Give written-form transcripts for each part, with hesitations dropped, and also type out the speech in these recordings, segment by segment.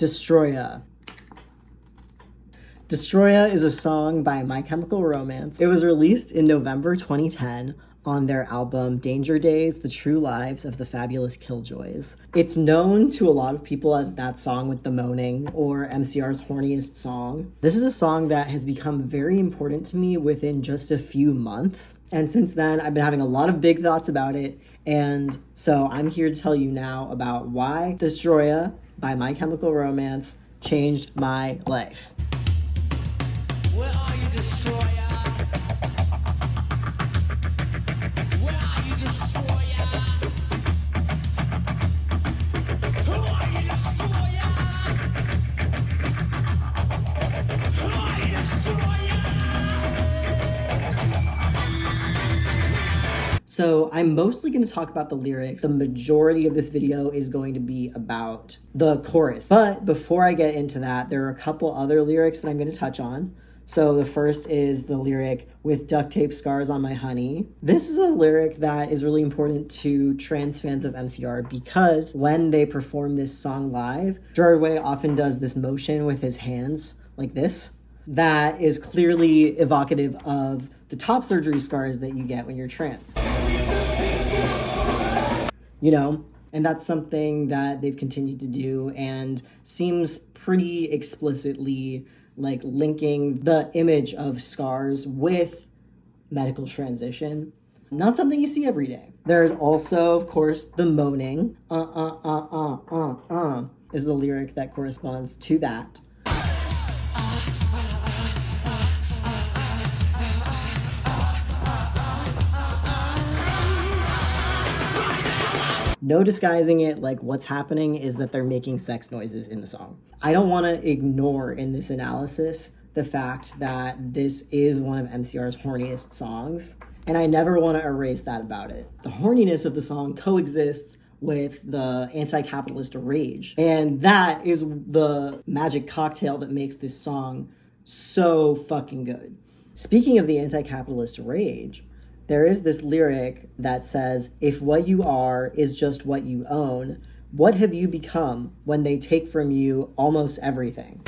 DESTROYA. DESTROYA is a song by My Chemical Romance. It was released in November 2010 on their album Danger Days, The True Lives of the Fabulous Killjoys. It's known to a lot of people as that song with the moaning, or MCR's horniest song. This is a song that has become very important to me within just a few months, and since then I've been having a lot of big thoughts about it, and so I'm here to tell you now about why DESTROYA by My Chemical Romance changed my life. Where are you, Destroyer? Where are you, Destroyer? Who are you, Destroyer? Who are you, Destroyer? So I'm mostly going to talk about the lyrics. The majority of this video is going to be about the chorus. But before I get into that, there are a couple other lyrics that I'm going to touch on. So the first is the lyric, "With duct tape scars on my honey." This is a lyric that is really important to trans fans of MCR because when they perform this song live, Gerard Way often does this motion with his hands like this that is clearly evocative of the top surgery scars that you get when you're trans. You know? And that's something that they've continued to do and seems pretty explicitly like linking the image of scars with medical transition. Not something you see every day. There's also, of course, the moaning. Is the lyric that corresponds to that. No disguising it, like what's happening is that they're making sex noises in the song. I don't want to ignore in this analysis the fact that this is one of MCR's horniest songs, and I never want to erase that about it. The horniness of the song coexists with the anti-capitalist rage, and that is the magic cocktail that makes this song so fucking good. Speaking of the anti-capitalist rage, there is this lyric that says, "If what you are is just what you own, what have you become when they take from you almost everything?"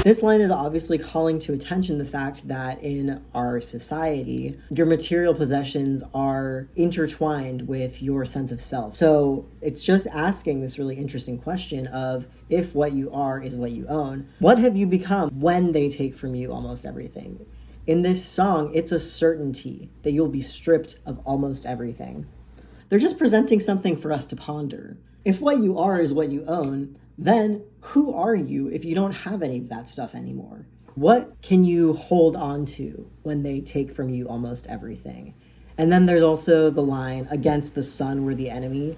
This line is obviously calling to attention the fact that in our society, your material possessions are intertwined with your sense of self. So it's just asking this really interesting question of, if what you are is what you own, what have you become when they take from you almost everything? In this song, it's a certainty that you'll be stripped of almost everything. They're just presenting something for us to ponder. If what you are is what you own, then who are you if you don't have any of that stuff anymore? What can you hold on to when they take from you almost everything? And then there's also the line, "Against the sun we're the enemy."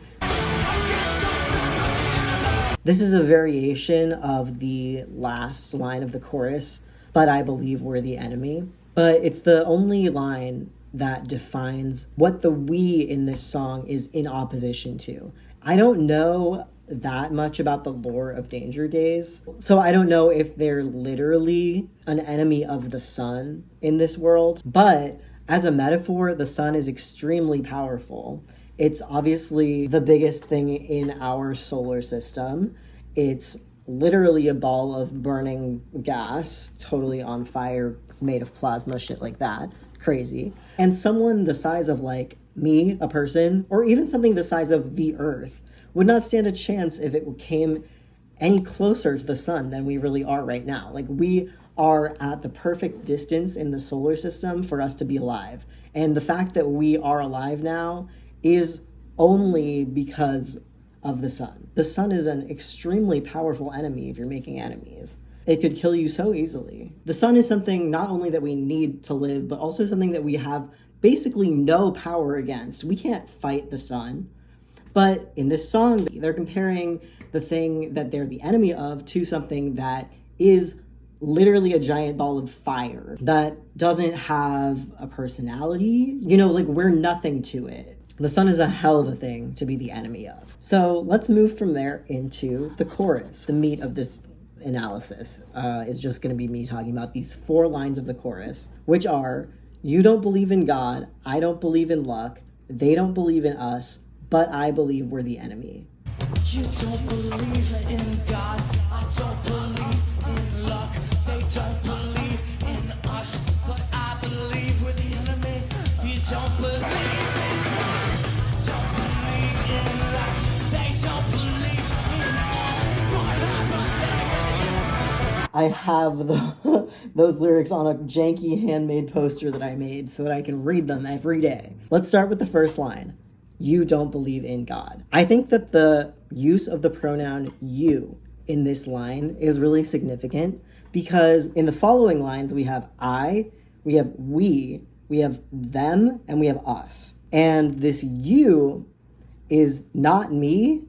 This is a variation of the last line of the chorus, "But I believe we're the enemy." But it's the only line that defines what the we in this song is in opposition to. I don't know that much about the lore of Danger Days, so I don't know if they're literally an enemy of the sun in this world, but as a metaphor, the sun is extremely powerful. It's obviously the biggest thing in our solar system. It's literally a ball of burning gas, totally on fire, made of plasma, shit like that. Crazy. And someone the size of like me, a person, or even something the size of the Earth would not stand a chance if it came any closer to the sun than we really are right now. Like, we are at the perfect distance in the solar system for us to be alive. And the fact that we are alive now is only because of the sun. The sun is an extremely powerful enemy if you're making enemies. It could kill you so easily. The sun is something not only that we need to live, but also something that we have basically no power against. We can't fight the sun. But in this song, they're comparing the thing that they're the enemy of to something that is literally a giant ball of fire that doesn't have a personality. You know, like, we're nothing to it. The sun is a hell of a thing to be the enemy of. So let's move from there into the chorus. The meat of this analysis is just going to be me talking about these 4 lines of the chorus, which are, You don't believe in God. I don't believe in luck. They don't believe in us, but I believe we're the enemy. You don't believe in God. I don't believe in luck. They don't believe in us, but I believe we're the enemy. You don't believe in God. Don't believe in luck. They don't believe in us, but I believe. I have those lyrics on a janky handmade poster that I made so that I can read them every day. Let's start with the first line. You don't believe in God. I think that the use of the pronoun you in this line is really significant because in the following lines we have I, we have we have them, and we have us. And this you is not me,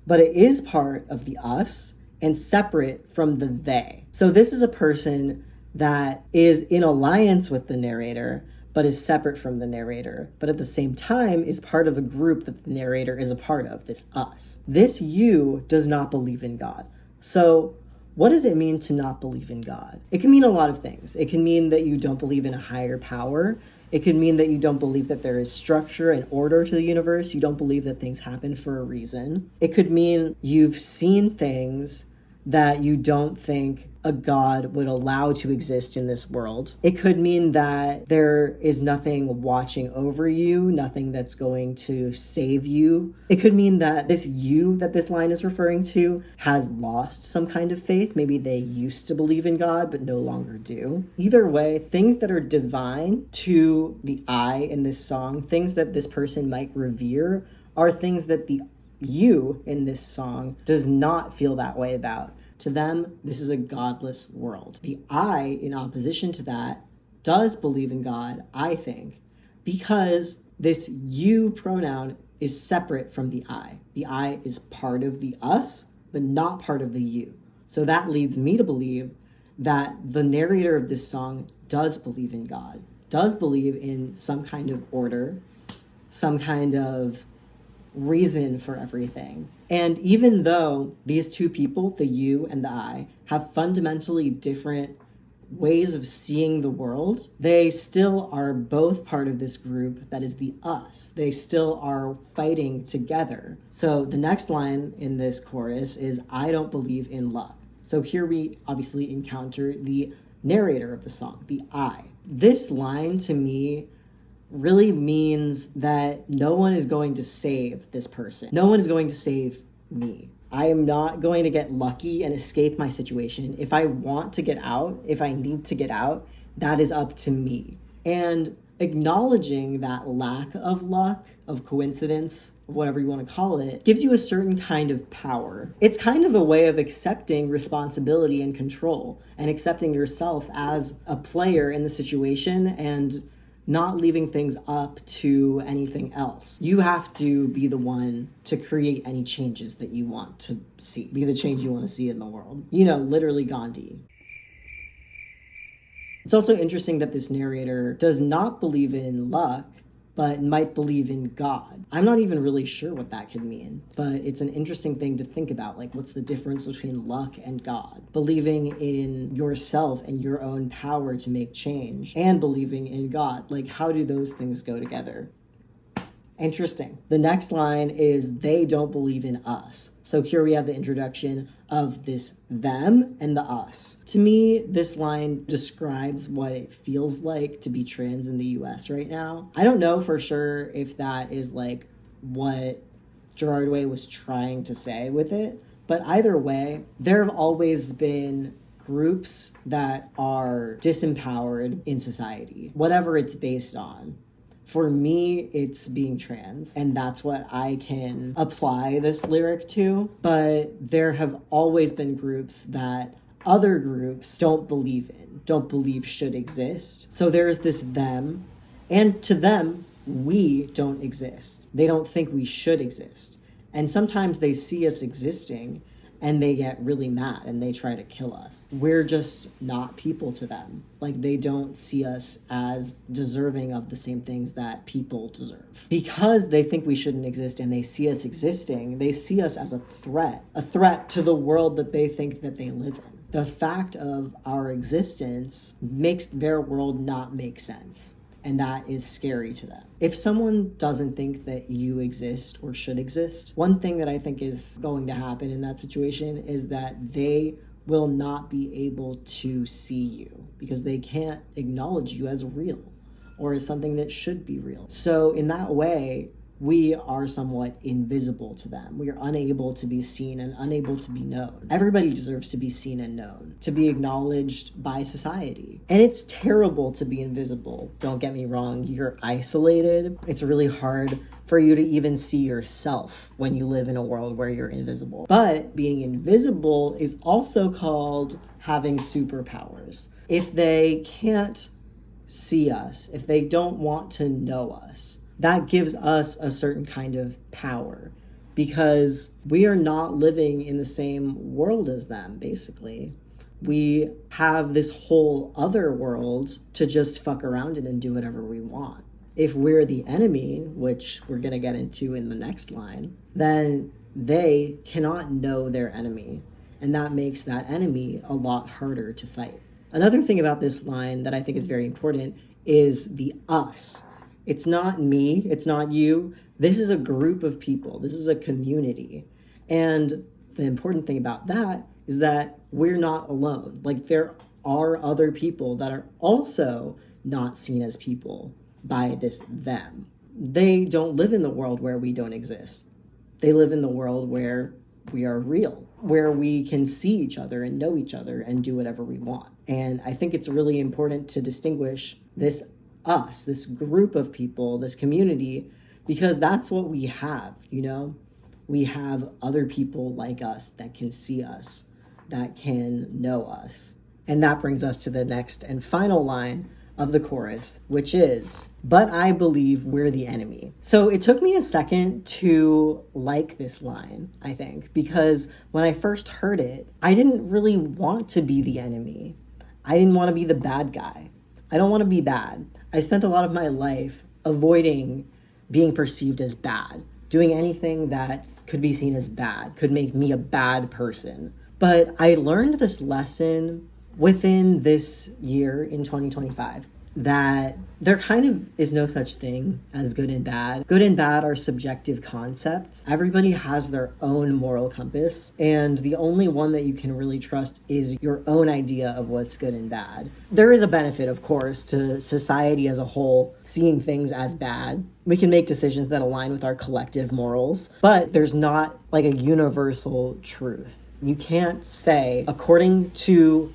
but it is part of the us and separate from the they. So this is a person that is in alliance with the narrator, but is separate from the narrator, but at the same time is part of a group that the narrator is a part of, this us. This you does not believe in God. So what does it mean to not believe in God? It can mean a lot of things. It can mean that you don't believe in a higher power. It could mean that you don't believe that there is structure and order to the universe. You don't believe that things happen for a reason. It could mean you've seen things that you don't think a God would allow to exist in this world. It could mean that there is nothing watching over you, nothing that's going to save you. It could mean that this you that this line is referring to has lost some kind of faith. Maybe they used to believe in God, but no longer do. Either way, things that are divine to the I in this song, things that this person might revere, are things that the you in this song does not feel that way about. To them, this is a godless world. The I, in opposition to that, does believe in God, I think, because this you pronoun is separate from the I. The I is part of the us, but not part of the you. So that leads me to believe that the narrator of this song does believe in God, does believe in some kind of order, some kind of reason for everything. And even though these two people, the you and the I, have fundamentally different ways of seeing the world, they still are both part of this group that is the us. They still are fighting together. So the next line in this chorus is, I don't believe in luck. So here we obviously encounter the narrator of the song, the I. This line to me really means that no one is going to save this person. No one is going to save me. I am not going to get lucky and escape my situation. If I want to get out, if I need to get out, that is up to me. And acknowledging that lack of luck, of coincidence, of whatever you want to call it, gives you a certain kind of power. It's kind of a way of accepting responsibility and control and accepting yourself as a player in the situation and not leaving things up to anything else. You have to be the one to create any changes that you want to see. Be the change you want to see in the world. You know, literally Gandhi. It's also interesting that this narrator does not believe in luck, but might believe in God. I'm not even really sure what that could mean, but it's an interesting thing to think about. Like, what's the difference between luck and God? Believing in yourself and your own power to make change and believing in God. Like, how do those things go together? Interesting. The next line is, they don't believe in us. So here we have the introduction of this them and the us. To me, this line describes what it feels like to be trans in the US right now. I don't know for sure if that is like what Gerard Way was trying to say with it, but either way, there have always been groups that are disempowered in society, whatever it's based on. For me, it's being trans, and that's what I can apply this lyric to. But there have always been groups that other groups don't believe in, don't believe should exist. So there's this them, and to them, we don't exist. They don't think we should exist. And sometimes they see us existing and they get really mad and they try to kill us. We're just not people to them. Like, they don't see us as deserving of the same things that people deserve. Because they think we shouldn't exist and they see us existing, they see us as a threat to the world that they think that they live in. The fact of our existence makes their world not make sense. and that is scary to them. If someone doesn't think that you exist or should exist, one thing that I think is going to happen in that situation is that they will not be able to see you because they can't acknowledge you as real or as something that should be real. So in that way, we are somewhat invisible to them. We are unable to be seen and unable to be known. Everybody deserves to be seen and known, to be acknowledged by society. And it's terrible to be invisible. Don't get me wrong, you're isolated. It's really hard for you to even see yourself when you live in a world where you're invisible. But being invisible is also called having superpowers. If they can't see us, if they don't want to know us, that gives us a certain kind of power because we are not living in the same world as them, basically. We have this whole other world to just fuck around in and do whatever we want. If we're the enemy, which we're going to get into in the next line, then they cannot know their enemy. And that makes that enemy a lot harder to fight. Another thing about this line that I think is very important is the us. It's not me, it's not you. This is a group of people. This is a community. And the important thing about that is that we're not alone. Like, there are other people that are also not seen as people by this them. They don't live in the world where we don't exist. They live in the world where we are real, where we can see each other and know each other and do whatever we want. And I think it's really important to distinguish this us, this group of people, this community, because that's what we have, you know? We have other people like us that can see us, that can know us. And that brings us to the next and final line of the chorus, which is, "But I believe we're the enemy." So it took me a second to like this line, I think, because when I first heard it, I didn't really want to be the enemy. I didn't want to be the bad guy. I don't want to be bad. I spent a lot of my life avoiding being perceived as bad, doing anything that could be seen as bad, could make me a bad person. But I learned this lesson within this year in 2025, that there kind of is no such thing as good and bad. Good and bad are subjective concepts. Everybody has their own moral compass, and the only one that you can really trust is your own idea of what's good and bad. There is a benefit, of course, to society as a whole seeing things as bad. We can make decisions that align with our collective morals, but there's not like a universal truth. You can't say, according to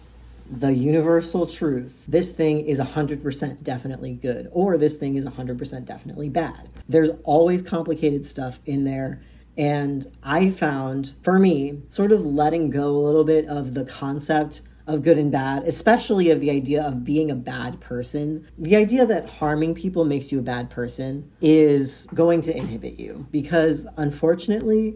the universal truth, this thing is 100% definitely good, or this thing is 100% definitely bad. There's always complicated stuff in there. And I found, for me, sort of letting go a little bit of the concept of good and bad, especially of the idea of being a bad person. The idea that harming people makes you a bad person is going to inhibit you, because unfortunately,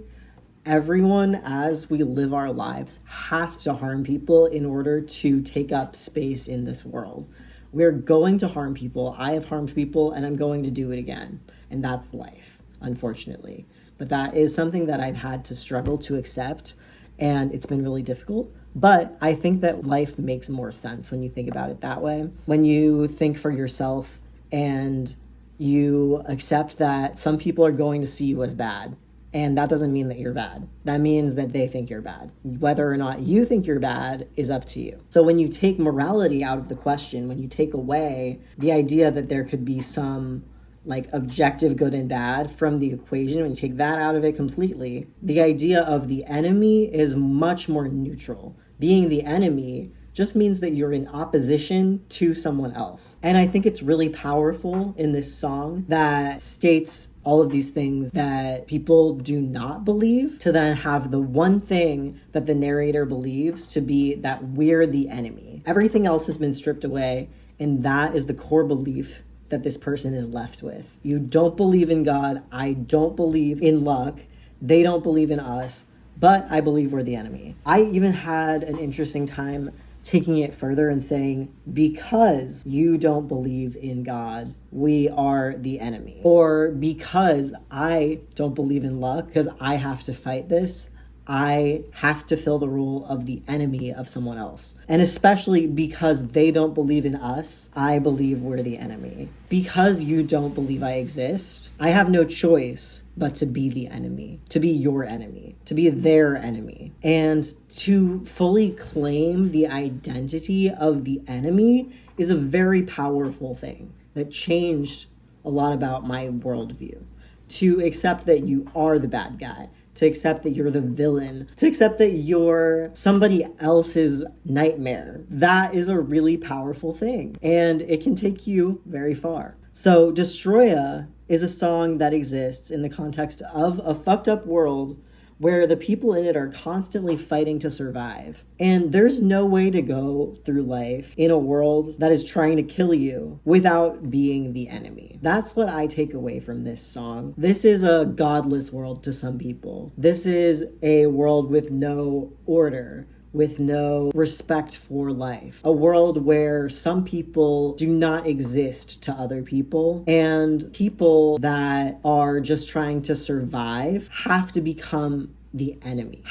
everyone, as we live our lives, has to harm people in order to take up space in this world. We're going to harm people. I have harmed people, and I'm going to do it again. And that's life, unfortunately. But that is something that I've had to struggle to accept, and it's been really difficult. But I think that life makes more sense when you think about it that way. When you think for yourself and you accept that some people are going to see you as bad, and that doesn't mean that you're bad. That means that they think you're bad. Whether or not you think you're bad is up to you. So when you take morality out of the question, when you take away the idea that there could be some like objective good and bad from the equation, when you take that out of it completely, the idea of the enemy is much more neutral. Being the enemy just means that you're in opposition to someone else. And I think it's really powerful in this song that states all of these things that people do not believe, to then have the one thing that the narrator believes to be that we're the enemy. Everything else has been stripped away, and that is the core belief that this person is left with. You don't believe in God. I don't believe in luck. They don't believe in us, but I believe we're the enemy. I even had an interesting time taking it further and saying, because you don't believe in God, we are the enemy. Or because I don't believe in luck, because I have to fight this, I have to fill the role of the enemy of someone else. And especially because they don't believe in us, I believe we're the enemy. Because you don't believe I exist, I have no choice but to be the enemy, to be your enemy, to be their enemy. And to fully claim the identity of the enemy is a very powerful thing that changed a lot about my worldview. To accept that you are the bad guy, to accept that you're the villain, to accept that you're somebody else's nightmare. That is a really powerful thing, and it can take you very far. So Destroya is a song that exists in the context of a fucked up world where the people in it are constantly fighting to survive. And there's no way to go through life in a world that is trying to kill you without being the enemy. That's what I take away from this song. This is a godless world to some people. This is a world with no order, with no respect for life. A world where some people do not exist to other people, and people that are just trying to survive have to become the enemy,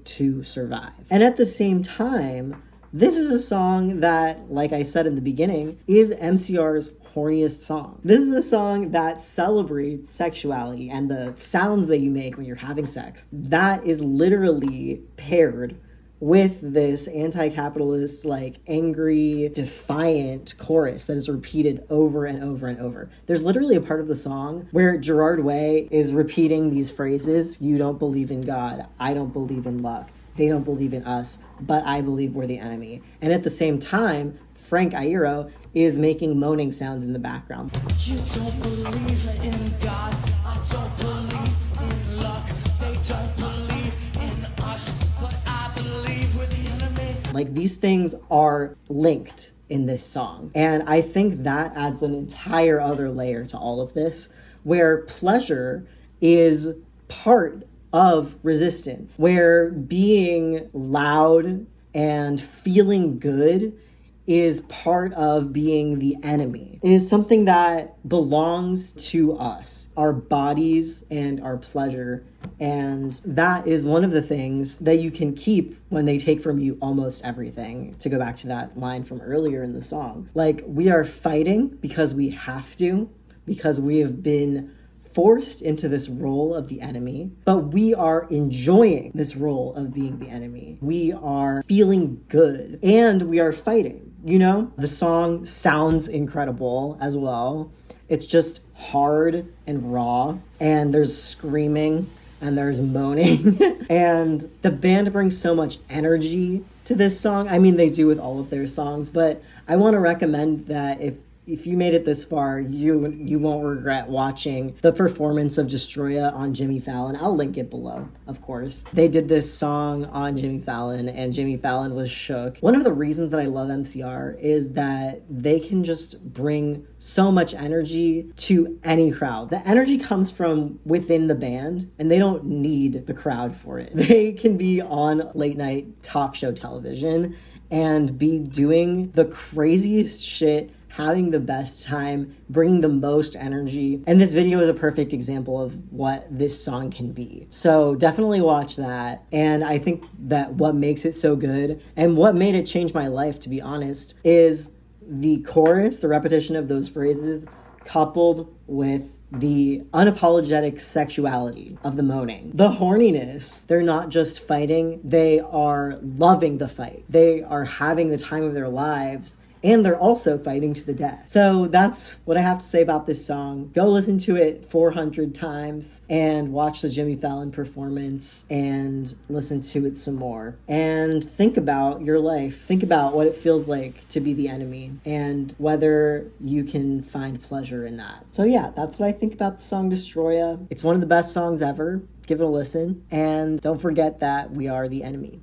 to survive. And at the same time, this is a song that, like I said in the beginning, is MCR's horniest song. This is a song that celebrates sexuality and the sounds that you make when you're having sex. That is literally paired with this anti-capitalist, like angry, defiant chorus that is repeated over and over and over. There's literally a part of the song where Gerard Way is repeating these phrases: you don't believe in God, I don't believe in luck, they don't believe in us, but I believe we're the enemy. And at the same time, Frank Iero is making moaning sounds in the background. You don't believe in God, I don't believe in luck, they don't believe in us, but I believe we're the enemy. Like, these things are linked in this song. And I think that adds an entire other layer to all of this, where pleasure is part of resistance, where being loud and feeling good is part of being the enemy. It is something that belongs to us, our bodies and our pleasure. And that is one of the things that you can keep when they take from you almost everything. To go back to that line from earlier in the song. Like, we are fighting because we have to, because we have been forced into this role of the enemy, but we are enjoying this role of being the enemy. We are feeling good and we are fighting, you know? The song sounds incredible as well. It's just hard and raw, and there's screaming and there's moaning. And the band brings so much energy to this song. I mean, they do with all of their songs, but I want to recommend that if you made it this far, you won't regret watching the performance of Destroya on Jimmy Fallon. I'll link it below, of course. They did this song on Jimmy Fallon, and Jimmy Fallon was shook. One of the reasons that I love MCR is that they can just bring so much energy to any crowd. The energy comes from within the band, and they don't need the crowd for it. They can be on late night talk show television and be doing the craziest shit, having the best time, bringing the most energy. And this video is a perfect example of what this song can be. So definitely watch that. And I think that what makes it so good, and what made it change my life, to be honest, is the chorus, the repetition of those phrases, coupled with the unapologetic sexuality of the moaning. The horniness, they're not just fighting, they are loving the fight. They are having the time of their lives, and they're also fighting to the death. So that's what I have to say about this song. Go listen to it 400 times and watch the Jimmy Fallon performance and listen to it some more. And think about your life. Think about what it feels like to be the enemy and whether you can find pleasure in that. So yeah, that's what I think about the song Destroya. It's one of the best songs ever. Give it a listen. And don't forget that we are the enemy.